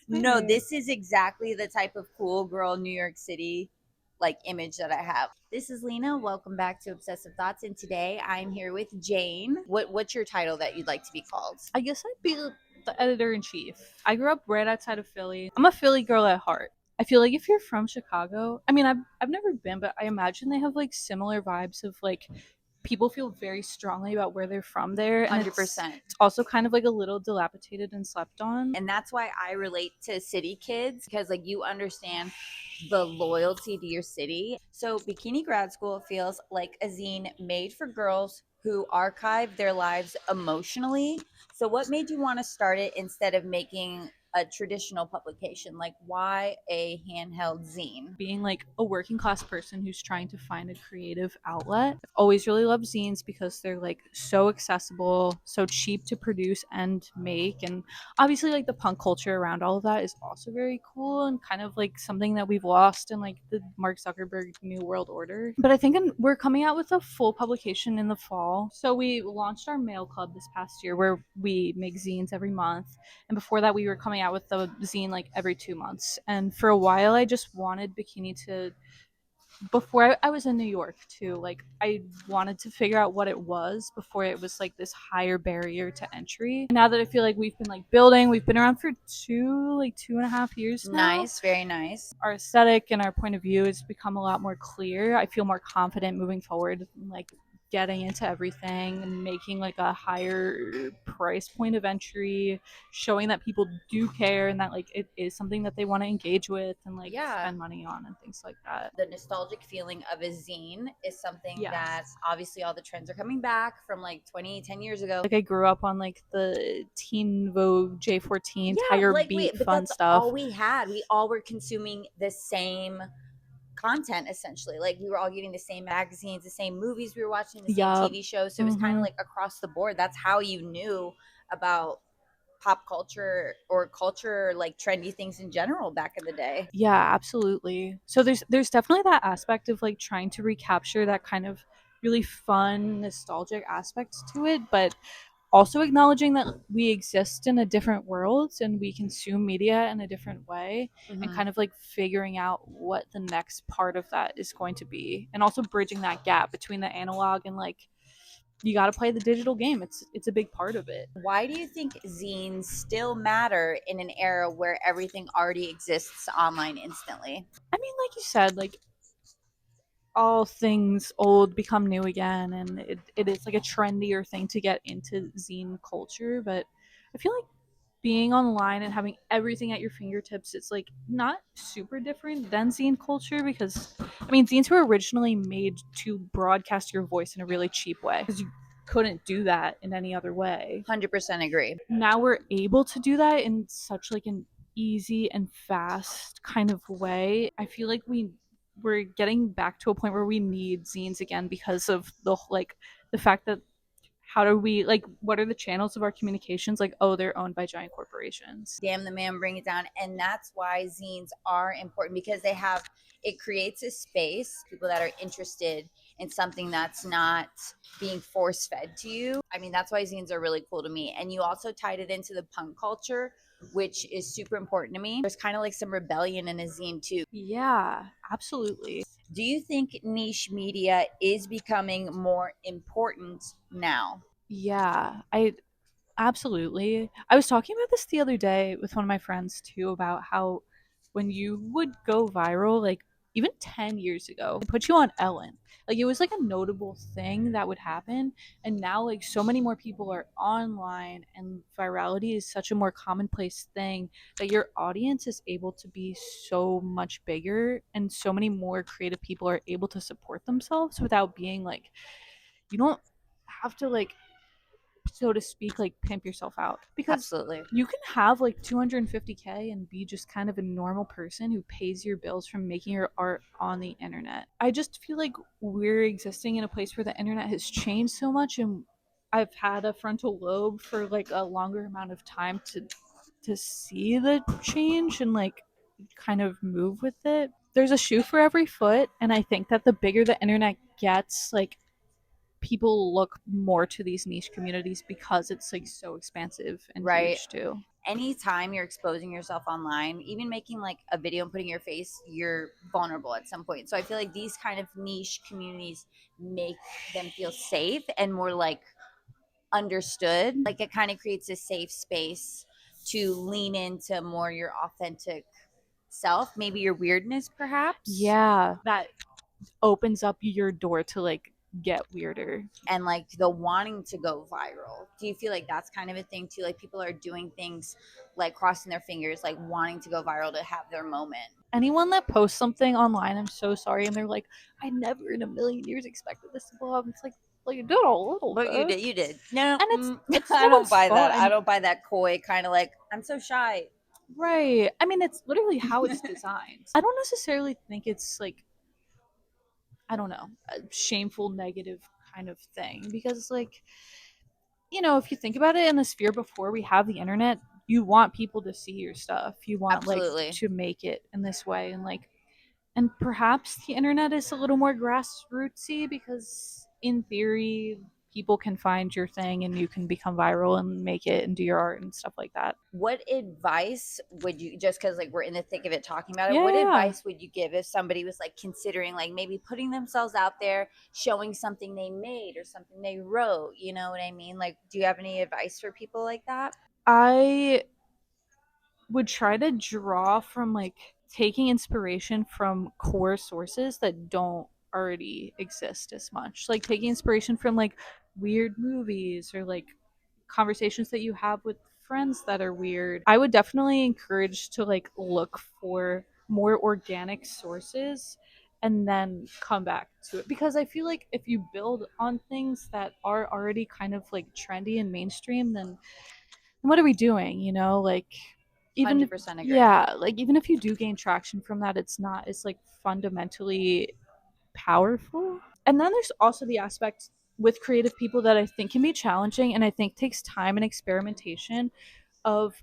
No, this is exactly the type of cool girl New York City like image that I have. This is Lena. Welcome back to Obsessive Thoughts, and today I'm here with Jayne. What's your title that you'd like to be called? I guess I'd be the editor in chief. I grew up right outside of Philly. I'm a Philly girl at heart. I feel like if you're from Chicago, I mean, I've never been, but I imagine they have like similar vibes of like people feel very strongly about where they're from there, and it's 100%. it's also kind of like a little dilapidated and slept on. And that's why I relate to city kids because like you understand the loyalty to your city. So Bikini Grad School feels like a zine made for girls who archive their lives emotionally. So what made you want to start it instead of making a traditional publication? Like why a handheld zine? Being like a working class person who's trying to find a creative outlet, I've always really loved zines because they're like so accessible, so cheap to produce and make, and obviously like the punk culture around all of that is also very cool and kind of like something that we've lost in like the Mark Zuckerberg New World Order. But I think we're coming out with a full publication in the fall. So we launched our mail club this past year where we make zines every month, and before that we were coming out with the zine like every 2 months. And for a while I just wanted Bikini to, before I was in New York too, like I wanted to figure out what it was before it was like this higher barrier to entry. Now that I feel like we've been like building, we've been around for 2.5 years now. Nice, very nice. Our aesthetic and our point of view has become a lot more clear. I feel more confident moving forward, like getting into everything and making like a higher price point of entry, showing that people do care and that like it is something that they want to engage with and like Yeah. spend money on and things like that. The nostalgic feeling of a zine is something Yeah. that obviously all the trends are coming back from like 10 years ago. Like I grew up on like the Teen Vogue J14 Yeah, Tiger like Beat wait, but fun that's stuff. all we had. We all were consuming the same content essentially. Like we were all getting the same magazines, the same movies we were watching, the same Yup. TV shows. So it was kind of Mhm. like across the board. That's how you knew about pop culture or culture, like trendy things in general back in the day. Yeah, absolutely. So there's definitely that aspect of like trying to recapture that kind of really fun, nostalgic aspects to it, but also acknowledging that we exist in a different world and we consume media in a different way, and Mm-hmm. kind of like figuring out what the next part of that is going to be, and also bridging that gap between the analog and like you got to play the digital game. It's a big part of it. Why do you think zines still matter in an era where everything already exists online instantly? I mean, like you said, like all things old become new again, and it is like a trendier thing to get into zine culture. But I feel like being online and having everything at your fingertips, it's like not super different than zine culture, because I mean zines were originally made to broadcast your voice in a really cheap way because you couldn't do that in any other way. 100% agree. Now we're able to do that in such like an easy and fast kind of way. I feel like we're getting back to a point where we need zines again because of the fact that how do we like what are the channels of our communications, like, oh, they're owned by giant corporations. Damn the man, bring it down. And that's why zines are important because it creates a space, people that are interested in something that's not being force fed to you. I mean, that's why zines are really cool to me. And you also tied it into the punk culture, which is super important to me. There's kind of like some rebellion in a zine too. Yeah, absolutely. Do you think niche media is becoming more important now? Yeah, I absolutely. I was talking about this the other day with one of my friends too, about how when you would go viral, like even 10 years ago, it put you on Ellen. Like it was like a notable thing that would happen. And now, like, so many more people are online, and virality is such a more commonplace thing that your audience is able to be so much bigger, and so many more creative people are able to support themselves without being like, you don't have to like, so to speak, like pimp yourself out, because Absolutely. you can have like 250K and be just kind of a normal person who pays your bills from making your art on the internet. I just feel like we're existing in a place where the internet has changed so much, and I've had a frontal lobe for like a longer amount of time to see the change and like kind of move with it. There's a shoe for every foot, and I think that the bigger the internet gets, like people look more to these niche communities because it's like so expansive and Right. huge too. anytime you're exposing yourself online, even making like a video and putting your face, you're vulnerable at some point. So I feel like these kind of niche communities make them feel safe and more like understood. Like it kind of creates a safe space to lean into more your authentic self, maybe your weirdness perhaps, Yeah, that opens up your door to like get weirder. and like the wanting to go viral. Do you feel like that's kind of a thing too? Like people are doing things like crossing their fingers, like wanting to go viral to have their moment. Anyone that posts something online, I'm so sorry, and they're like, I never in a million years expected this to blow up. It's like you did a little But bit. you did. No, And it's I so don't much buy that. I fun. don't buy that coy kind of like I'm so shy. Right. I mean, it's literally how it's designed. I don't necessarily think it's like, I don't know, a shameful, negative kind of thing. Because, like, if you think about it in the sphere before we have the internet, you want people to see your stuff. You want, like, Absolutely. to make it in this way. And perhaps the internet is a little more grassrootsy because, in theory, people can find your thing and you can become viral and make it and do your art and stuff like that. What advice would you, just because like we're in the thick of it talking about it, what Yeah. advice would you give if somebody was like considering like maybe putting themselves out there, showing something they made or something they wrote? You know what I mean? Like, do you have any advice for people like that? I would try to draw from like taking inspiration from core sources that don't already exist as much. Like taking inspiration from like weird movies or like conversations that you have with friends that are weird. I would definitely encourage to like look for more organic sources and then come back to it because I feel like if you build on things that are already kind of like trendy and mainstream, then what are we doing? Like even if 100% agree. yeah, like even if you do gain traction from that, it's like fundamentally powerful. And then there's also the aspect with creative people that I think can be challenging and I think takes time and experimentation of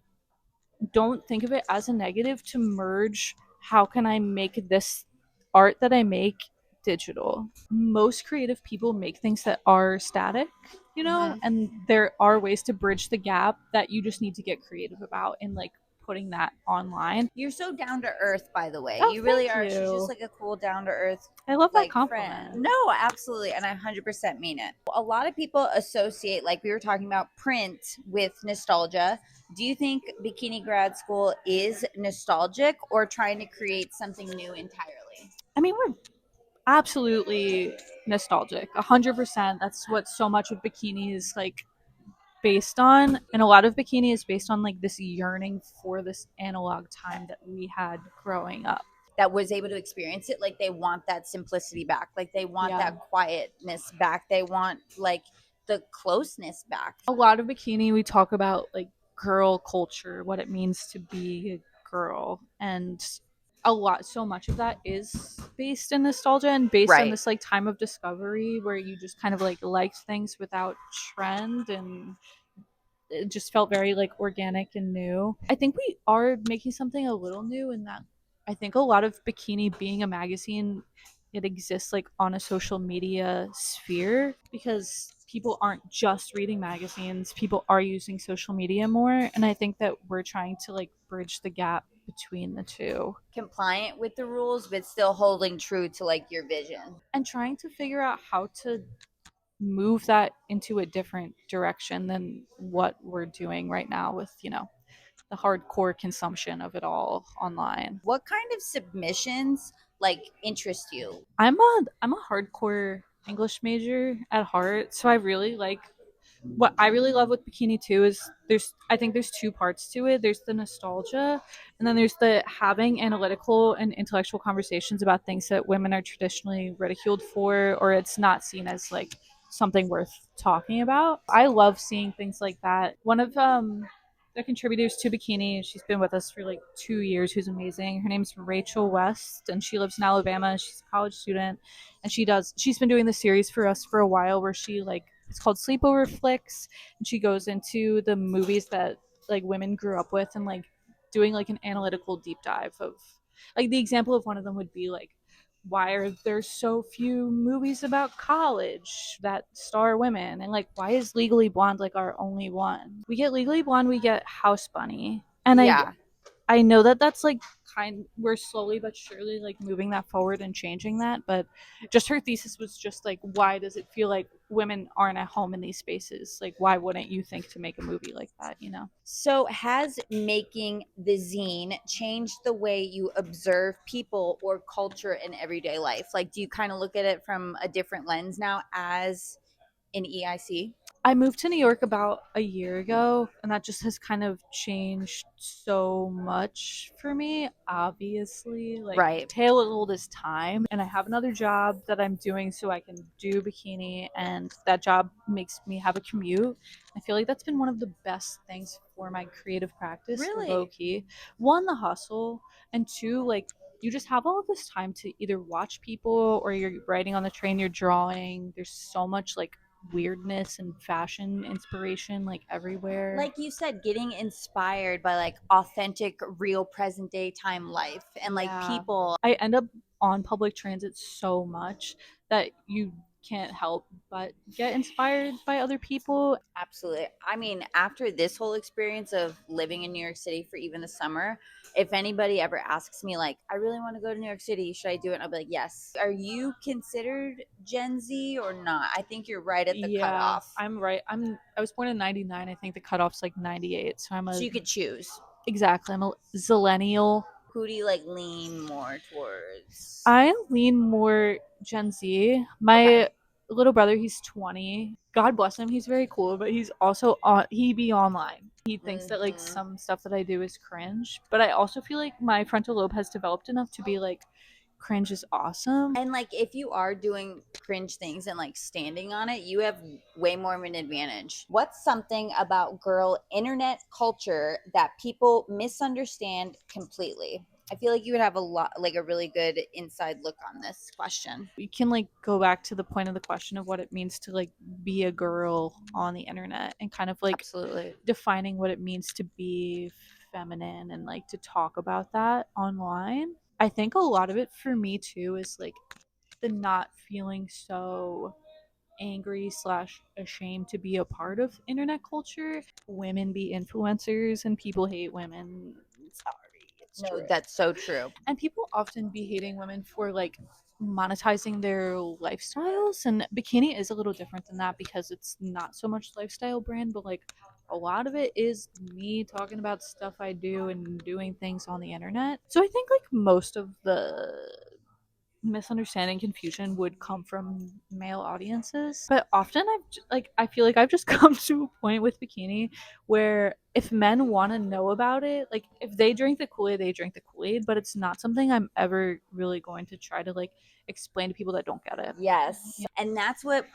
don't think of it as a negative to merge how can I make this art that I make digital. Most creative people make things that are static, Hmm. and there are ways to bridge the gap that you just need to get creative about and like putting that online. You're so down to earth, by the way. Oh, You really thank are. She's just you. like a cool, down to earth, I love that like friend. compliment. No, absolutely. And I 100% mean it. A lot of people associate, like we were talking about, print with nostalgia. Do you think Bikini Grad School is nostalgic or trying to create something new entirely? I mean, we're absolutely nostalgic. 100%. That's what so much of bikini is like based on, and a lot of bikini is based on like this yearning for this analog time that we had growing up. That was able to experience it, like they want that simplicity back, like they want Yeah, that quietness back, they want like the closeness back. a lot of bikini we talk about like girl culture, what it means to be a girl, and so much of that is based in nostalgia and based on Right. this like time of discovery where you just kind of like liked things without trend, and it just felt very like organic and new. I think we are making something a little new in that I think a lot of Bikini being a magazine, it exists like on a social media sphere because people aren't just reading magazines, people are using social media more, and I think that we're trying to like bridge the gap between the two Compliant with the rules but still holding true to like your vision. and trying to figure out how to move that into a different direction than what we're doing right now with, the hardcore consumption of it all online. What kind of submissions like interest you? I'm a hardcore English major at heart, so I really like what I really love with Bikini too is I think there's two parts to it. There's the nostalgia and then there's the having analytical and intellectual conversations about things that women are traditionally ridiculed for or it's not seen as like something worth talking about. I love seeing things like that. One of the contributors to Bikini, she's been with us for like 2 years, who's amazing. Her name's Rachel West and she lives in Alabama. She's a college student and she's been doing the series for us for a while where she like it's called Sleepover Flicks, and she goes into the movies that like women grew up with and like doing like an analytical deep dive of like the example of one of them would be like why are there so few movies about college that star women? And like, why is Legally Blonde like our only one? We get Legally Blonde, we get House Bunny, and Yeah. I know that that's like we're slowly but surely like moving that forward and changing that, but just her thesis was just like, why does it feel like women aren't at home in these spaces? Like, why wouldn't you think to make a movie like that, you know? So, has making the zine changed the way you observe people or culture in everyday life? Like, do you kind of look at it from a different lens now as an EIC? I moved to New York about a year ago, and that just has kind of changed so much for me. Obviously, like Right. tale of oldest time, and I have another job that I'm doing so I can do bikini, and that job makes me have a commute. I feel like that's been one of the best things for my creative practice, low Really? key. One, the hustle, and two, like you just have all of this time to either watch people or you're writing on the train, you're drawing. There's so much like weirdness and fashion inspiration like everywhere. Like you said, getting inspired by like authentic, real present day time life and like Yeah. people. I end up on public transit so much that you can't help but get inspired by other people. Absolutely. I mean, after this whole experience of living in New York City for even the summer, if anybody ever asks me, like, I really want to go to New York City, should I do it? I'll be like, yes. Are you considered Gen Z or not? I think you're right at the Yeah, cutoff. I'm right. I was born in 99. I think the cutoff's like 98. So I'm So a you could choose. exactly. I'm a zillennial. Who do you like lean more towards? I lean more Gen Z. Okay. My little brother, he's 20. God bless him. He's very cool, but he's also on. He be online. He thinks that like Hmm. some stuff that I do is cringe, but I also feel like my frontal lobe has developed enough to be like, cringe is awesome. And like, if you are doing cringe things and like standing on it, you have way more of an advantage. What's something about girl internet culture that people misunderstand completely? I feel like you would have a lot, like a really good inside look on this question. We can like go back to the point of the question of what it means to like be a girl on the internet and kind of like Absolutely. defining what it means to be feminine and like to talk about that online. I think a lot of it for me too is like the not feeling so angry slash ashamed to be a part of internet culture. Women be influencers and people hate women. Sorry, it's No, true. that's so true. And people often be hating women for like monetizing their lifestyles, and bikini is a little different than that because it's not so much lifestyle brand, but like a lot of it is me talking about stuff I do and doing things on the internet. So I think like most of the misunderstanding confusion would come from male audiences, but often like I feel like I've just come to a point with bikini where if men want to know about it, like if they drink the Kool-Aid, they drink the Kool-Aid, but it's not something I'm ever really going to try to like explain to people that don't get it. Yes. And that's what,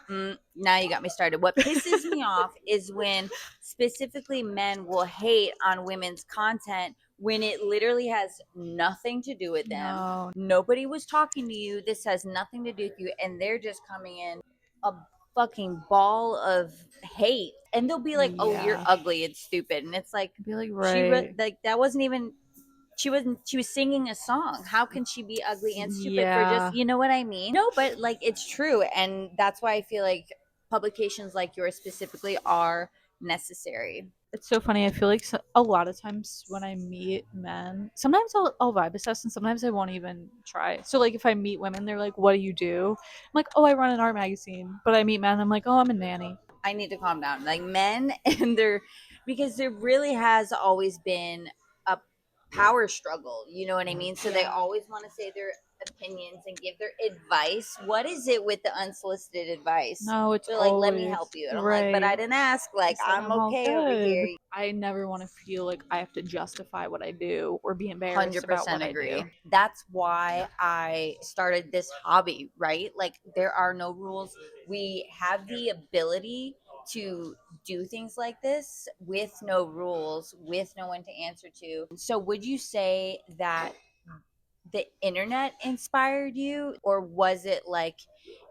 now you got me started. What pisses me off is when specifically men will hate on women's content when it literally has nothing to do with them. No. Nobody was talking to you. This has nothing to do with you. And they're just coming in a fucking ball of hate. And they'll be like, oh, you're Yeah. ugly and stupid. And it's like, I'd be like, she, right. like, that wasn't even, she was singing a song. How can she be ugly and stupid for just, Yeah. you know what I mean? No, but like, it's true. And that's why I feel like publications like yours specifically are necessary. It's so funny. I feel like a lot of times when I meet men, sometimes I'll vibe assess and sometimes I won't even try. So, like, if I meet women, they're like, what do you do? I'm like, oh, I run an art magazine. But I meet men, I'm like, oh, I'm a nanny. I need to calm down. Like men and their, because there really has always been a power struggle. You know what I mean? So they Yeah. always want to say their opinions and give their advice. What is it with the unsolicited advice? No, it's They're like, let me always help you. And I'm like, but I right. didn't ask. Like, It's like, I'm I'm all okay over good. here. I never want to feel like I have to justify what I do or be embarrassed about 100% what I agree. do. That's why I started this hobby, right? Like, there are no rules. We have the ability to do things like this with no rules, with no one to answer to. So, would you say that the internet inspired you, or was it like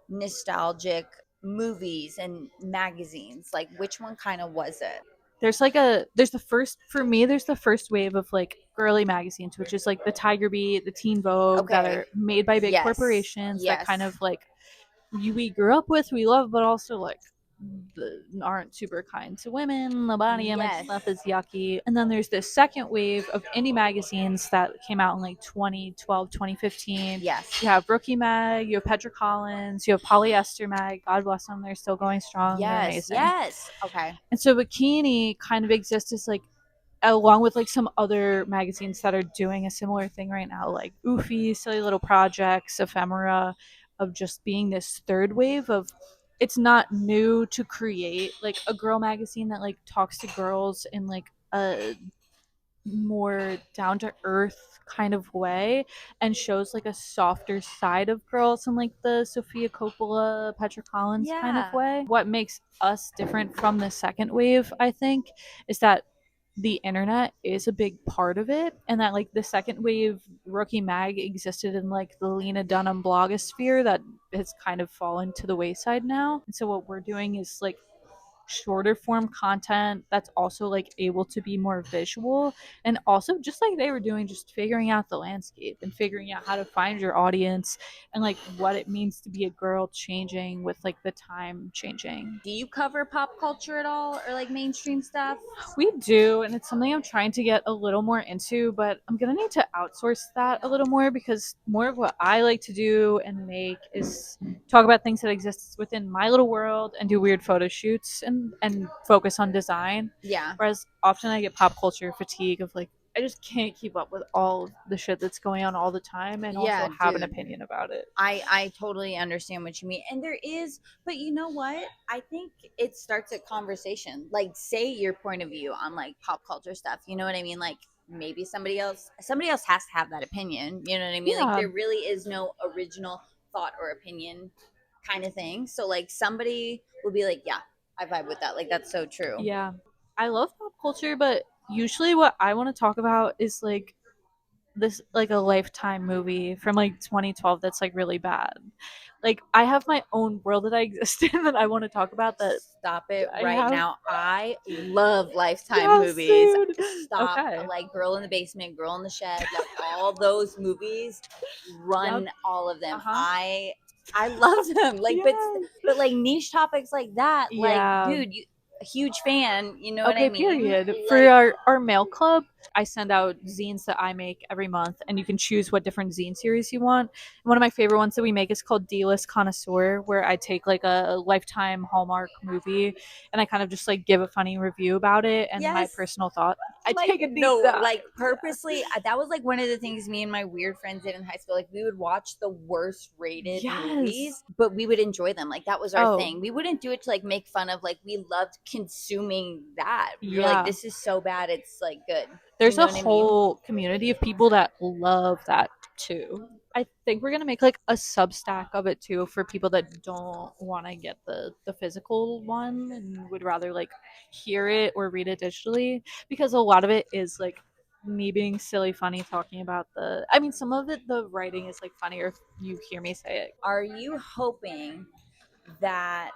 nostalgic movies and magazines? Like, which one kind of was it? there's the first for me there's the first wave of like girly magazines, which is like the Tiger Beat, the Teen Vogue, that Okay. are made by big Yes. corporations that Yes. kind of like we grew up with, we love, but also like aren't super kind to women. The body image Yes. stuff is yucky. And then there's this second wave of indie magazines that came out in like 2012, 2015. Yes. You have Rookie Mag, you have Petra Collins, you have Polyester Mag. God bless them. They're still going strong. They're Yes. amazing. Yes. Okay. And so Bikini kind of exists as like, along with like some other magazines that are doing a similar thing right now, like Oofy, Silly Little Projects, Ephemera, of just being this third wave of, it's not new to create like a girl magazine that like talks to girls in like a more down to earth kind of way and shows like a softer side of girls in like the Sophia Coppola, Petra Collins kind of Yeah. way. What makes us different from the second wave, I think, is that the internet is a big part of it, and that like the second wave Rookie Mag existed in like the Lena Dunham blogosphere that has kind of fallen to the wayside now. And so what we're doing is like shorter form content that's also like able to be more visual, and also just like they were doing, just figuring out the landscape and figuring out how to find your audience and like what it means to be a girl changing with like the time changing. Do you cover pop culture at all or like mainstream stuff? We do, and it's something I'm trying to get a little more into, but I'm gonna need to outsource that a little more, because more of what I like to do and make is talk about things that exist within my little world and do weird photo shoots and focus on design. Yeah. Whereas often I get pop culture fatigue of like, I just can't keep up with all of the shit that's going on all the time and Yeah, also have an dude. opinion about it. I totally understand what you mean. And there is, but you know what? I think it starts a conversation. Like say your point of view on like pop culture stuff. You know what I mean? Like maybe somebody else has to have that opinion. You know what I mean? Like Yeah, there really is no original thought or opinion kind of thing. So like somebody will be like, "Yeah, I vibe with that." Like that's so true. yeah. I love pop culture, but usually what I want to talk about is like this like a Lifetime movie from like 2012 that's like really bad. Like I have my own world that I exist in that I want to talk about, that Stop it I right have. now. I love Lifetime Yes, movies. dude. Stop, Okay. like Girl in the Basement, Girl in the Shed, like all those movies. Yep. Run all of Uh them. huh. I love them. Like, Yes. but like niche topics like that, like, Yeah. dude, you a huge fan. You know what I Okay, mean? period. For Like, our mail club, I send out zines that I make every month, and you can choose what different zine series you want. One of my favorite ones that we make is called D-List Connoisseur, where I take like a Lifetime Hallmark movie and I kind of just like give a funny review about it and my yes, personal thought. I like take a deep no, dive. like Yes. purposely, that was like one of the things me and my weird friends did in high school. Like we would watch the worst rated Yes. movies, but we would enjoy them. Like that was our Oh, thing. We wouldn't do it to like make fun of, like we loved consuming that. We were like, yeah. this is so bad, it's like good. You There's know a what I mean? whole community of people that love that too. I think we're gonna make like a Substack of it too for people that don't want to get the physical one and would rather like hear it or read it digitally, because a lot of it is like me being silly funny talking about the, I mean, some of it the writing is like funnier if you hear me say it. Are you hoping that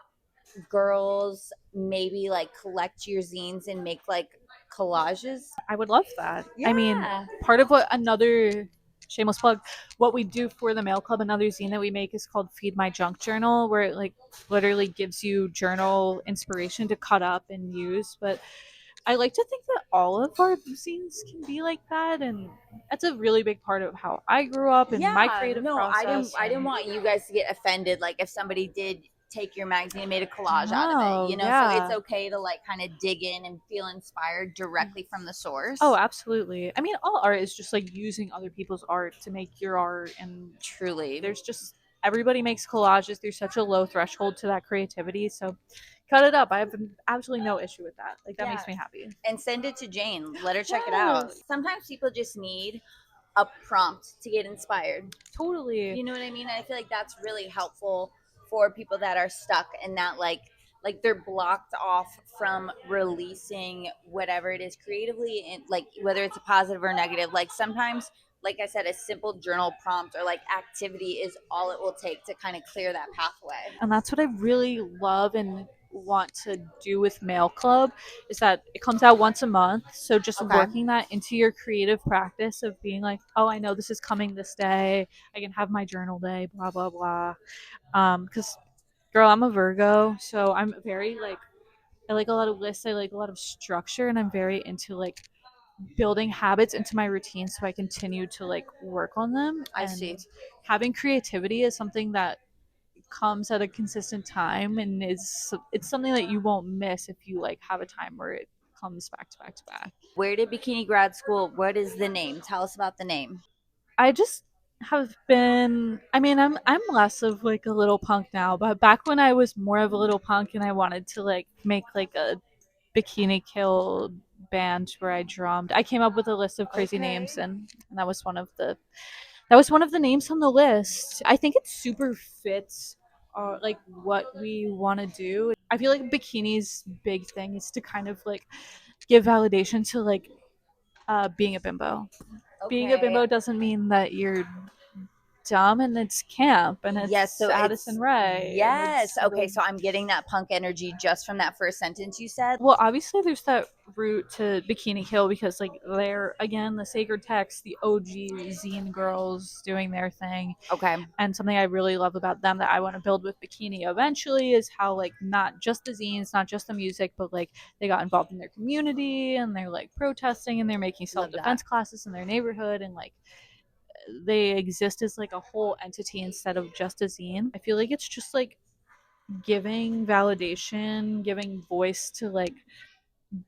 girls maybe like collect your zines and make like collages? I would love that. I mean, Yeah. part of what, another shameless plug, what we do for the mail club, another zine that we make is called Feed My Junk Journal, where it like literally gives you journal inspiration to cut up and use. But I like to think that all of our zines can be like that, and that's a really big part of how I grew up and my Yeah, creative no, process. I didn't And want you guys to get offended like if somebody did take your magazine and made a collage out of it, no, you know? So it's yeah. okay to like kind of dig in and feel inspired directly from the Oh, source. absolutely. I mean, all art is just like using other people's art to make your art, and Truly. there's just, everybody makes collages. There's such a low threshold to that creativity. So cut it up. I have absolutely no issue with that. Like that Yeah. makes me happy. And send it to Jayne. Let her check it out. Yes, Sometimes people just need a prompt to get inspired. totally. You know what I mean? I feel like that's really helpful for people that are stuck and that like they're blocked off from releasing whatever it is creatively, and like whether it's a positive or negative. Like sometimes, like I said, a simple journal prompt or like activity is all it will take to kind of clear that pathway. And that's what I really love and want to do with Mail Club is that it comes out once a month. So just Okay. working that into your creative practice of being like, oh, I know this is coming this day. I can have my journal day, blah, blah, blah. Because, girl, I'm a Virgo. So I'm very like, I like a lot of lists. I like a lot of structure. And I'm very into like building habits into my routine so I continue to like work on them. I And see. having creativity is something that comes at a consistent time and it's something that you won't miss if you like have a time where it comes back to back to back. Where did Bikini Grad School? What is the name? Tell us about the name. I just have been, I mean, I'm less of like a little punk now, but back when I was more of a little punk and I wanted to like make like a Bikini Kill band where I drummed, I came up with a list of crazy names, Okay. and that was one of the names on the list. I think it super fits like what we want to do. I feel like bikini's big thing is to kind of like give validation to like being a bimbo. Being a Okay. bimbo doesn't mean that you're dumb, and it's camp and Yes, it's so Addison it's Rae and yes. it's Okay, really, so I'm getting that punk energy just from that first sentence you said. well, obviously there's that route to Bikini Kill because like they're again the sacred text, the OG zine girls doing their thing. Okay. And something I really love about them that I want to build with Bikini eventually is how like not just the zines, not just the music, but like they got involved in their community and they're like protesting and they're making Love that. self-defense classes in their neighborhood, and like they exist as like a whole entity instead of just a zine. I feel like it's just like giving validation, giving voice to like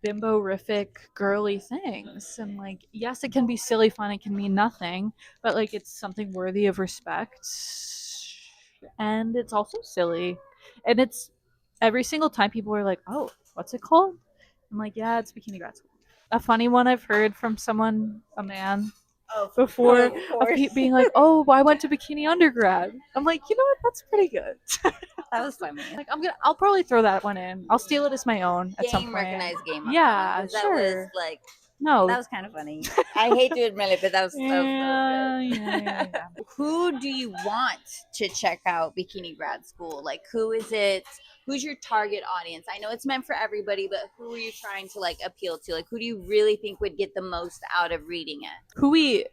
bimborific girly things, and like yes, it can be silly fun, it can mean nothing, but like it's something worthy of respect, and it's also silly, and it's every single time people are like, oh, what's it called? I'm like, yeah, it's Bikini Grad School. A funny one I've heard from someone, a man, Oh, before, of of course. being like, oh, well, I went to Bikini undergrad. I'm like, you know what, that's pretty good. That was funny. Like I'll probably throw that one in. I'll steal it as my own at some Game point. recognized game on that one Yeah, because that was sure. like No. that was kind of funny. I hate to admit it, but that was Yeah, yeah, yeah, good. yeah. Who do you want to check out Bikini Grad School? Like, who is it? Who's your target audience? I know it's meant for everybody, but who are you trying to like appeal to? Like, who do you really think would get the most out of reading it? Who we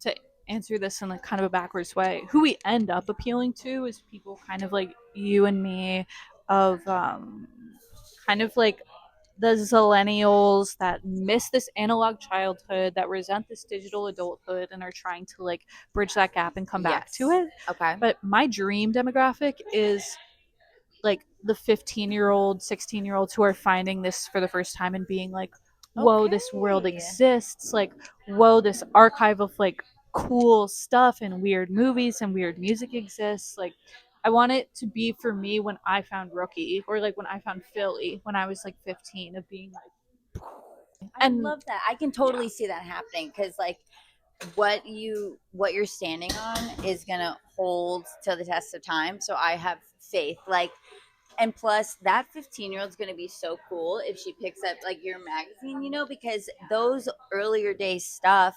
to answer this in like kind of a backwards way, who we end up appealing to is people kind of like you and me, of kind of like the zillennials that miss this analog childhood, that resent this digital adulthood, and are trying to like bridge that gap and come back to Yes. it. Okay. But my dream demographic is like the 15-year-old 16-year-olds who are finding this for the first time and being like, whoa, this world Okay. exists, like, whoa, this archive of like cool stuff and weird movies and weird music exists. Like I want it to be for me when I found Rookie, or like when I found Philly when I was like 15, of being like, I and love that. I can yeah, totally see that happening because like what you're standing on is gonna hold till the test of time. So I have faith. Like, and plus that 15-year-old is gonna be so cool if she picks up like your magazine, because those earlier day stuff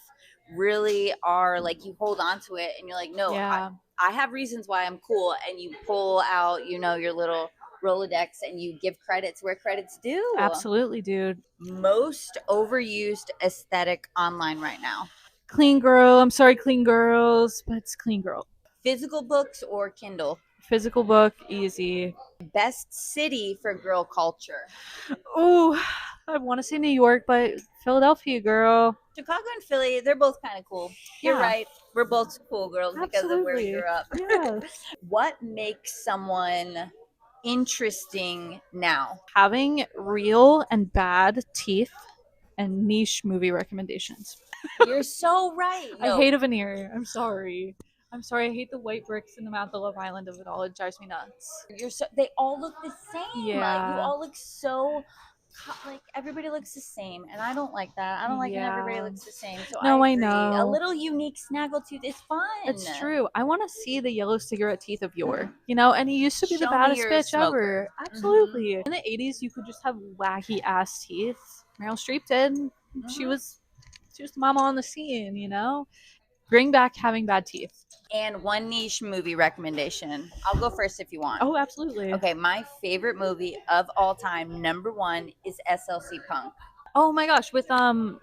really are like you hold on to it and you're like, no, yeah, I have reasons why I'm cool, and you pull out, your little Rolodex and you give credits where credit's due. absolutely, dude. Most overused aesthetic online right now. Clean girl. I'm sorry, clean girls, but it's clean girl. Physical books or Kindle? Physical book, easy. Best city for girl culture? Oh, I want to say New York, but Philadelphia, girl. Chicago and Philly, they're both kind of cool. You're Yeah, right. We're both cool girls because of where we absolutely. grew up. Yes. What makes someone interesting now? Having real and bad teeth and niche movie recommendations. You're so right. I No, hate a veneer. I'm sorry. I'm sorry. I hate the white bricks in the mouth of Love Island of it all. It drives me nuts. you're so. They all look the same. You Yeah. all look so. Like everybody looks the same, and I don't like that. I don't like when everybody Yeah. looks the same. So I No, I agree. A know. little unique snaggletooth is fun. It's true. I want to see the yellow cigarette teeth of yore. And he used to be the Show me baddest you're a bitch smoker. ever. Absolutely. In the 80s, you could just have wacky ass teeth. Meryl Streep did. She Mm-hmm. was she was the mama on the scene. Bring back having bad teeth. And one niche movie recommendation. I'll go first if you want. Oh, absolutely. Okay, my favorite movie of all time, number one, is SLC Punk. Oh my gosh, with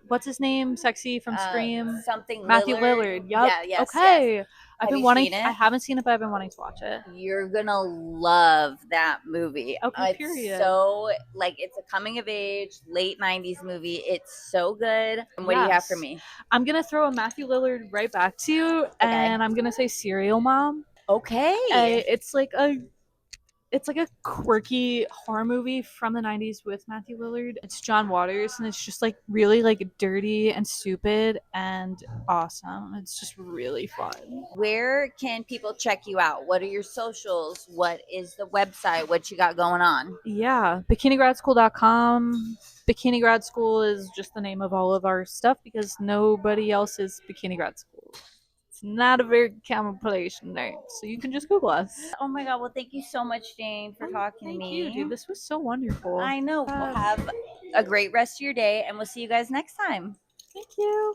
what's his name? Sexy from Uh, Scream. Something Matthew Lillard. Lillard. Yup. Yeah, yes, yes. Okay. Have you I seen it? haven't seen it, but I've been wanting to watch it. You're gonna love that movie. Okay, It's period. so like it's a coming of age late '90s movie. It's so good. And what do you have for Yes. me? I'm gonna throw a Matthew Lillard right back to you, Okay. and I'm gonna say Serial Mom. Okay. It's like a quirky horror movie from the 90s with Matthew Lillard. It's John Waters, and it's just like really like dirty and stupid and awesome. It's just really fun. Where can people check you out? What are your socials? What is the website? What you got going on? Yeah, bikinigradschool.com. Bikini Grad School is just the name of all of our stuff because nobody else is Bikini Grad School. It's not a very common place name, so you can just Google us. Oh my God. Well, thank you so much, Jayne, for Oh, talking to thank you, dude. me. This was so wonderful. I know. Well, have a great rest of your day, and we'll see you guys next time. Thank you.